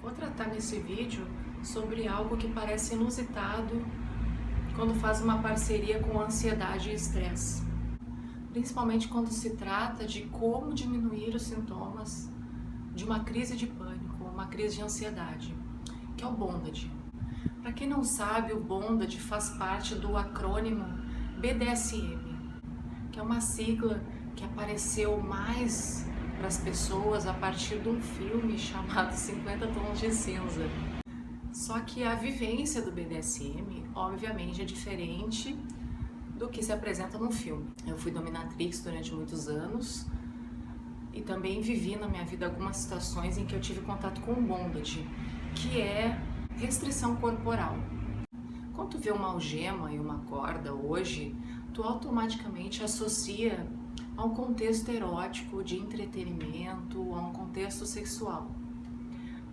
Vou tratar nesse vídeo sobre algo que parece inusitado quando faz uma parceria com ansiedade e estresse. Principalmente quando se trata de como diminuir os sintomas de uma crise de pânico, uma crise de ansiedade, que é o Bondage. Para quem não sabe, o Bondage faz parte do acrônimo BDSM, que é uma sigla que apareceu mais para as pessoas a partir de um filme chamado 50 Tons de Cinza. Só que a vivência do BDSM, obviamente, é diferente do que se apresenta no filme. Eu fui dominatrix durante muitos anos e também vivi na minha vida algumas situações em que eu tive contato com o Bondage, que é restrição corporal. Quando tu vê uma algema e uma corda hoje, tu automaticamente associa a um contexto erótico, de entretenimento, a um contexto sexual.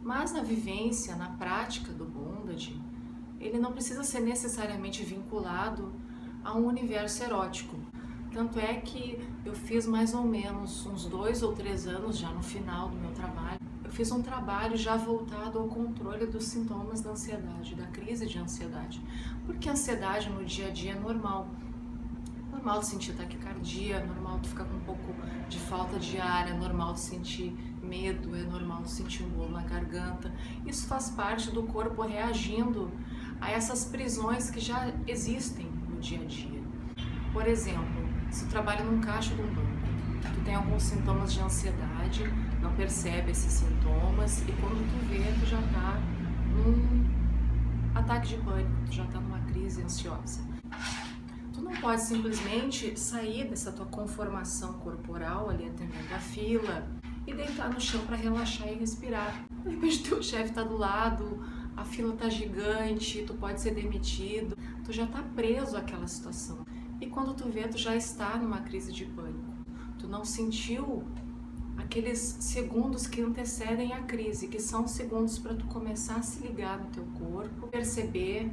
Mas na vivência, na prática do Bondage, ele não precisa ser necessariamente vinculado a um universo erótico. Tanto é que eu fiz mais ou menos uns 2 ou 3 anos já no final do meu trabalho. Eu fiz um trabalho já voltado ao controle dos sintomas da ansiedade, da crise de ansiedade. Porque a ansiedade no dia a dia é normal. Normal de sentir taquicardia, é normal de ficar com um pouco de falta de ar, é normal de sentir medo, é normal de sentir um bolo na garganta. Isso faz parte do corpo reagindo a essas prisões que já existem no dia a dia. Por exemplo, se tu trabalha num caixa de um banco, tu tem alguns sintomas de ansiedade, não percebe esses sintomas e quando tu vê, tu já tá num ataque de pânico, tu já tá numa crise ansiosa. Tu não pode simplesmente sair dessa tua conformação corporal ali atendendo a fila e deitar no chão para relaxar e respirar. De repente teu chefe tá do lado, a fila tá gigante, tu pode ser demitido, tu já tá preso àquela situação. E quando tu vê, tu já está numa crise de pânico. Tu não sentiu aqueles segundos que antecedem a crise, que são segundos para tu começar a se ligar no teu corpo, perceber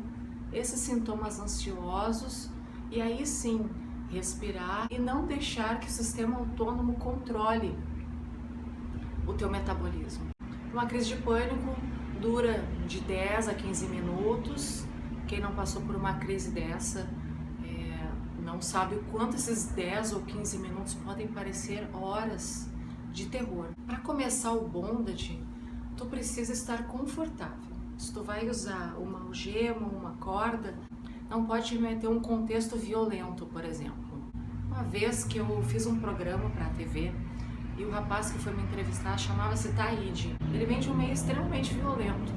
esses sintomas ansiosos e aí sim respirar e não deixar que o sistema autônomo controle o teu metabolismo. Uma crise de pânico dura de 10 a 15 minutos. Quem não passou por uma crise dessa não sabe o quanto esses 10 ou 15 minutos podem parecer horas de terror. Para começar o Bondage, tu precisa estar confortável. Se tu vai usar uma algema, uma corda, não pode te meter um contexto violento, por exemplo. Uma vez que eu fiz um programa para a TV e o rapaz que foi me entrevistar chamava-se Taíde. Ele vem de um meio extremamente violento.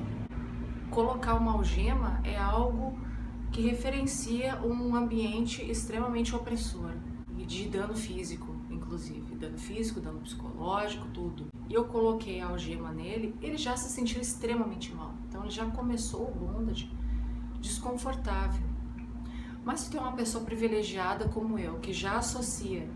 Colocar uma algema é algo que referencia um ambiente extremamente opressor e de dano físico, inclusive. Dano físico, dano psicológico, tudo. E eu coloquei a algema nele, ele já se sentiu extremamente mal. Então ele já começou o Bondage desconfortável. Mas se tu é uma pessoa privilegiada como eu, que já associa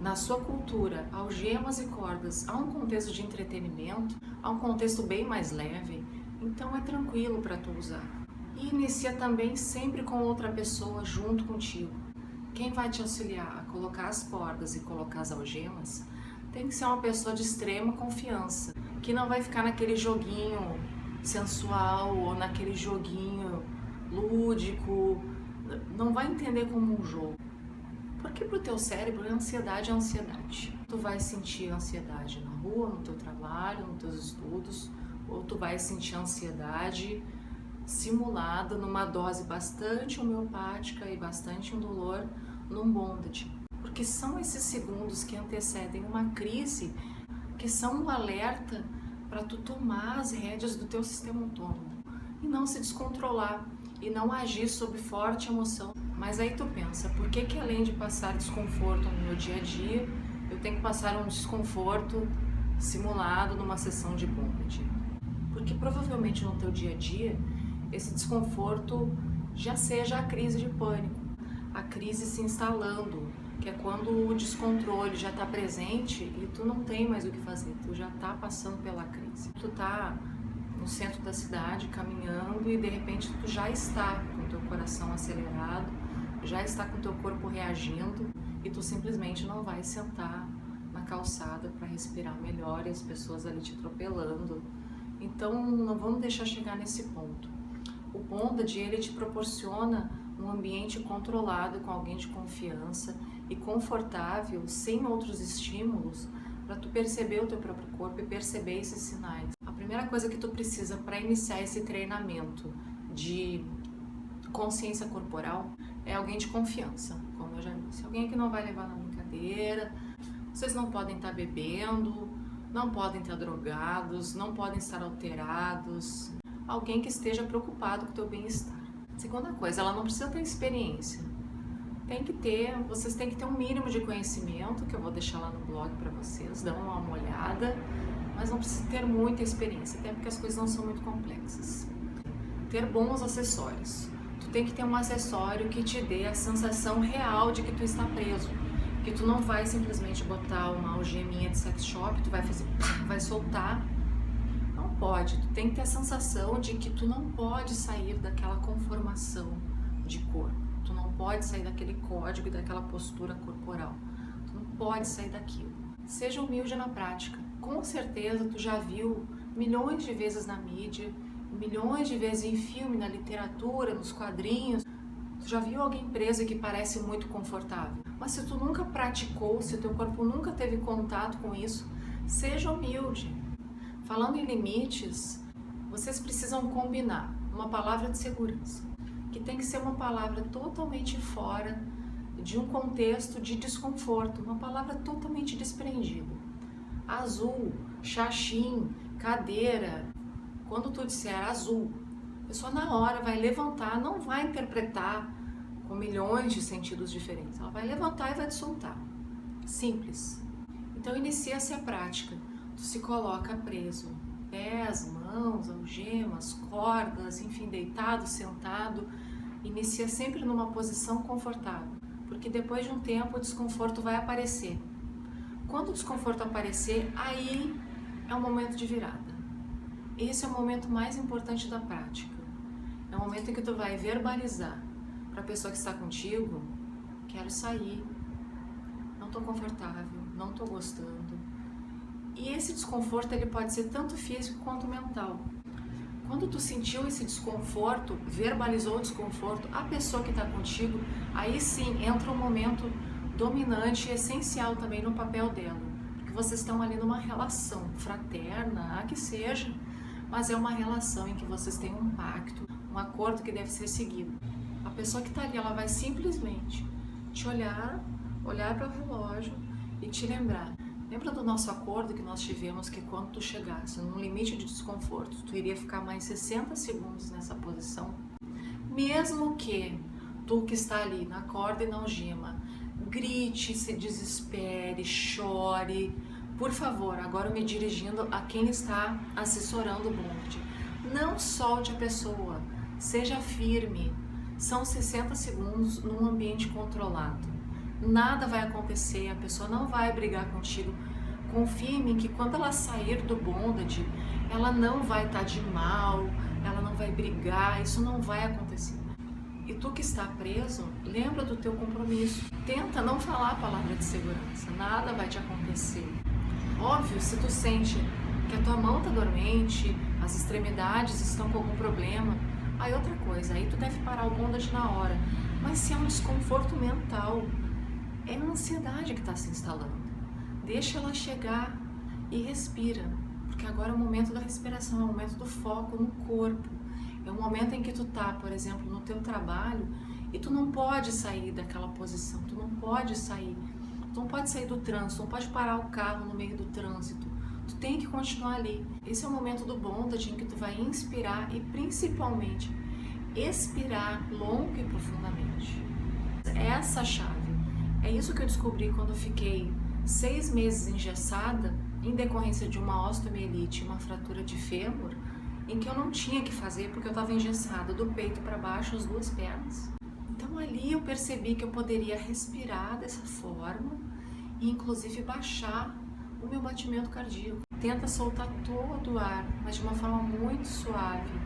na sua cultura algemas e cordas a um contexto de entretenimento, a um contexto bem mais leve, então é tranquilo para tu usar. E inicia também sempre com outra pessoa junto contigo. Quem vai te auxiliar a colocar as cordas e colocar as algemas tem que ser uma pessoa de extrema confiança, que não vai ficar naquele joguinho sensual ou naquele joguinho lúdico, não vai entender como um jogo. Porque pro teu cérebro, ansiedade é ansiedade. Tu vai sentir ansiedade na rua, no teu trabalho, nos teus estudos, ou tu vai sentir ansiedade simulada numa dose bastante homeopática e bastante indolor num Bondage. Porque são esses segundos que antecedem uma crise que são um alerta para tu tomar as rédeas do teu sistema autônomo e não se descontrolar e não agir sob forte emoção. Mas aí tu pensa, por que além de passar desconforto no meu dia a dia, eu tenho que passar um desconforto simulado numa sessão de Bondage? Porque provavelmente no teu dia a dia, esse desconforto já seja a crise de pânico, a crise se instalando, que é quando o descontrole já está presente e tu não tem mais o que fazer, tu já está passando pela crise. Tu está no centro da cidade caminhando e de repente tu já está com o teu coração acelerado, já está com o teu corpo reagindo e tu simplesmente não vai sentar na calçada para respirar melhor e as pessoas ali te atropelando. Então Então não vamos deixar chegar nesse ponto. O bondage, ele te proporciona um ambiente controlado com alguém de confiança e confortável, sem outros estímulos, para tu perceber o teu próprio corpo e perceber esses sinais. A primeira coisa que tu precisa para iniciar esse treinamento de consciência corporal é alguém de confiança, como eu já disse. Alguém que não vai levar na brincadeira. Vocês não podem estar bebendo, não podem estar drogados, não podem estar alterados. Alguém que esteja preocupado com o teu bem-estar. Segunda coisa, ela não precisa ter experiência. Vocês têm que ter um mínimo de conhecimento, que eu vou deixar lá no blog para vocês, dão uma olhada, mas não precisa ter muita experiência, até porque as coisas não são muito complexas. Ter bons acessórios. Tu tem que ter um acessório que te dê a sensação real de que tu está preso. Que tu não vai simplesmente botar uma algeminha de sex shop, tu vai fazer, vai soltar. Não pode, tu tem que ter a sensação de que tu não pode sair daquela conformação de corpo. Tu não pode sair daquele código e daquela postura corporal. Tu não pode sair daquilo. Seja humilde na prática. Com certeza tu já viu milhões de vezes na mídia, milhões de vezes em filme, na literatura, nos quadrinhos. Tu já viu alguém preso que parece muito confortável. Mas se tu nunca praticou, se o teu corpo nunca teve contato com isso, seja humilde. Falando em limites, vocês precisam combinar uma palavra de segurança, que tem que ser uma palavra totalmente fora de um contexto de desconforto, uma palavra totalmente desprendida. Azul, xaxim, cadeira. Quando tu disser azul, a pessoa na hora vai levantar, não vai interpretar com milhões de sentidos diferentes. Ela vai levantar e vai te soltar. Simples. Então inicia-se a prática. Tu se coloca preso. Pés, mãos, algemas, cordas, enfim, deitado, sentado. Inicia sempre numa posição confortável. Porque depois de um tempo o desconforto vai aparecer. Quando o desconforto aparecer, aí é o momento de virada. Esse é o momento mais importante da prática. É o momento em que tu vai verbalizar para a pessoa que está contigo: quero sair, não estou confortável, não estou gostando. E esse desconforto ele pode ser tanto físico quanto mental. Quando tu sentiu esse desconforto, verbalizou o desconforto, a pessoa que está contigo, aí sim entra um momento dominante e essencial também no papel dela. Porque vocês estão ali numa relação fraterna, a que seja, mas é uma relação em que vocês têm um pacto, um acordo que deve ser seguido. A pessoa que está ali, ela vai simplesmente te olhar para o relógio e te lembrar. Lembra do nosso acordo que nós tivemos que quando tu chegasse num limite de desconforto, tu iria ficar mais 60 segundos nessa posição? Mesmo que tu que está ali na corda e na algema, grite, se desespere, chore, por favor, agora me dirigindo a quem está assessorando o bonde, não solte a pessoa, seja firme. São 60 segundos num ambiente controlado. Nada vai acontecer, a pessoa não vai brigar contigo. Confie em mim que quando ela sair do bondage, ela não vai estar de mal, ela não vai brigar, isso não vai acontecer. E tu que está preso, lembra do teu compromisso. Tenta não falar a palavra de segurança, nada vai te acontecer. Óbvio, se tu sente que a tua mão está dormente, as extremidades estão com algum problema, aí outra coisa, aí tu deve parar o bondage na hora. Mas se é um desconforto mental, é a ansiedade que está se instalando. Deixa ela chegar e respira, porque agora é o momento da respiração, é o momento do foco no corpo. É o momento em que tu tá, por exemplo, no teu trabalho e tu não pode sair daquela posição, tu não pode sair do trânsito, não pode parar o carro no meio do trânsito. Tu tem que continuar ali. Esse é o momento do bondage em que tu vai inspirar e principalmente expirar longo e profundamente. Essa chave. É isso que eu descobri quando eu fiquei 6 meses engessada em decorrência de uma osteomielite, uma fratura de fêmur, em que eu não tinha que fazer porque eu estava engessada do peito para baixo, as 2 pernas. Então ali eu percebi que eu poderia respirar dessa forma e inclusive baixar o meu batimento cardíaco. Tenta soltar todo o ar, mas de uma forma muito suave.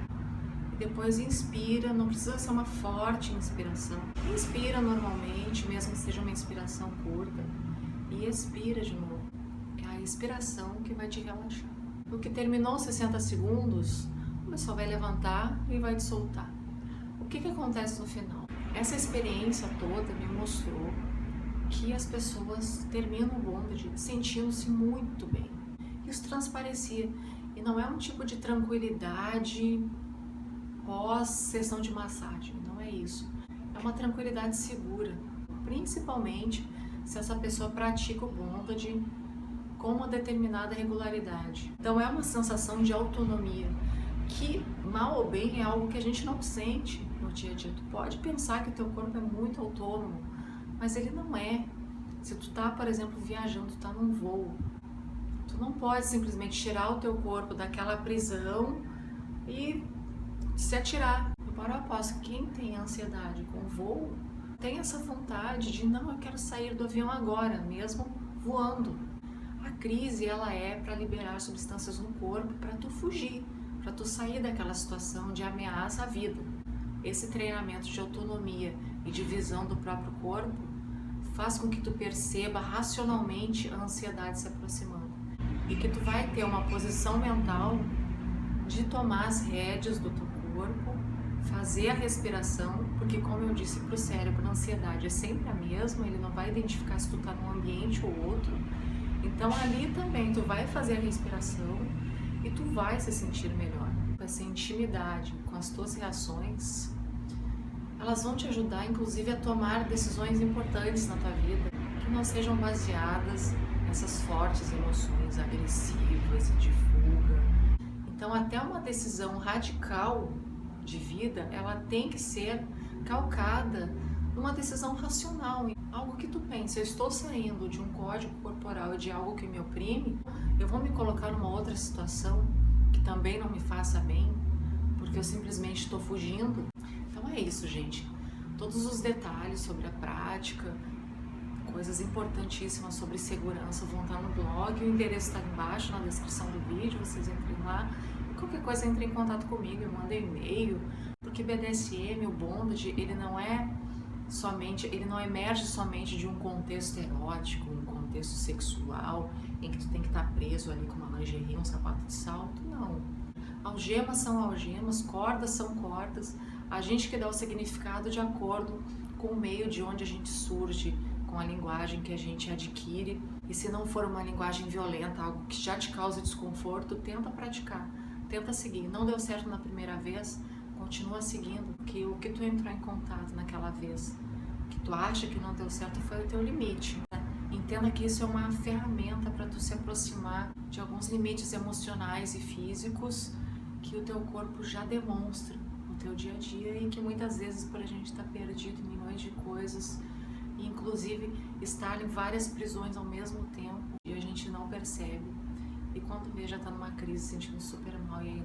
E depois inspira, não precisa ser uma forte inspiração. Inspira normalmente, mesmo que seja uma inspiração curta, e expira de novo. É a expiração que vai te relaxar. No que terminou os 60 segundos, o pessoal vai levantar e vai te soltar. O que acontece no final? Essa experiência toda me mostrou que as pessoas terminam o bondage sentindo-se muito bem. Isso transparecia. E não é um tipo de tranquilidade pós-sessão de massagem, não é isso. É uma tranquilidade segura, principalmente se essa pessoa pratica o bondage com uma determinada regularidade. Então é uma sensação de autonomia que, mal ou bem, é algo que a gente não sente no dia a dia. Tu pode pensar que o teu corpo é muito autônomo, mas ele não é. Se tu tá, por exemplo, viajando, tu tá num voo, tu não pode simplesmente tirar o teu corpo daquela prisão e se atirar. Embora eu aposto que quem tem ansiedade com o voo tem essa vontade de não, eu quero sair do avião agora, mesmo voando. A crise, ela é para liberar substâncias no corpo para tu fugir, para tu sair daquela situação de ameaça à vida. Esse treinamento de autonomia e de visão do próprio corpo faz com que tu perceba racionalmente a ansiedade se aproximando e que tu vai ter uma posição mental de tomar as rédeas do teu corpo, fazer a respiração, porque como eu disse para o cérebro, a ansiedade é sempre a mesma, ele não vai identificar se tu está num ambiente ou outro. Então ali também tu vai fazer a respiração e tu vai se sentir melhor. Essa intimidade com as tuas reações, elas vão te ajudar inclusive a tomar decisões importantes na tua vida, que não sejam baseadas nessas fortes emoções agressivas e de fuga. Então até uma decisão radical de vida, ela tem que ser calcada numa decisão racional, algo que tu pensa, eu estou saindo de um código corporal e de algo que me oprime, eu vou me colocar numa outra situação que também não me faça bem, porque eu simplesmente estou fugindo. Então é isso, gente. Todos os detalhes sobre a prática, coisas importantíssimas sobre segurança vão estar no blog, o endereço está embaixo na descrição do vídeo, vocês entrem lá. Qualquer coisa, entre em contato comigo, eu mando e-mail, porque BDSM, o bondage, ele não emerge somente de um contexto erótico, um contexto sexual, em que tu tem que estar preso ali com uma lingerie, um sapato de salto, não. Algemas são algemas, cordas são cordas, a gente que dá o significado de acordo com o meio de onde a gente surge, com a linguagem que a gente adquire, e se não for uma linguagem violenta, algo que já te causa desconforto, tenta praticar. Tenta seguir. Não deu certo na primeira vez, continua seguindo, porque o que tu entrou em contato naquela vez, que tu acha que não deu certo, foi o teu limite. Né? Entenda que isso é uma ferramenta para tu se aproximar de alguns limites emocionais e físicos que o teu corpo já demonstra no teu dia a dia e que muitas vezes por a gente estar perdido em milhões de coisas, e inclusive estar em várias prisões ao mesmo tempo e a gente não percebe. E quando vê, já tá numa crise, se sentindo super mal e aí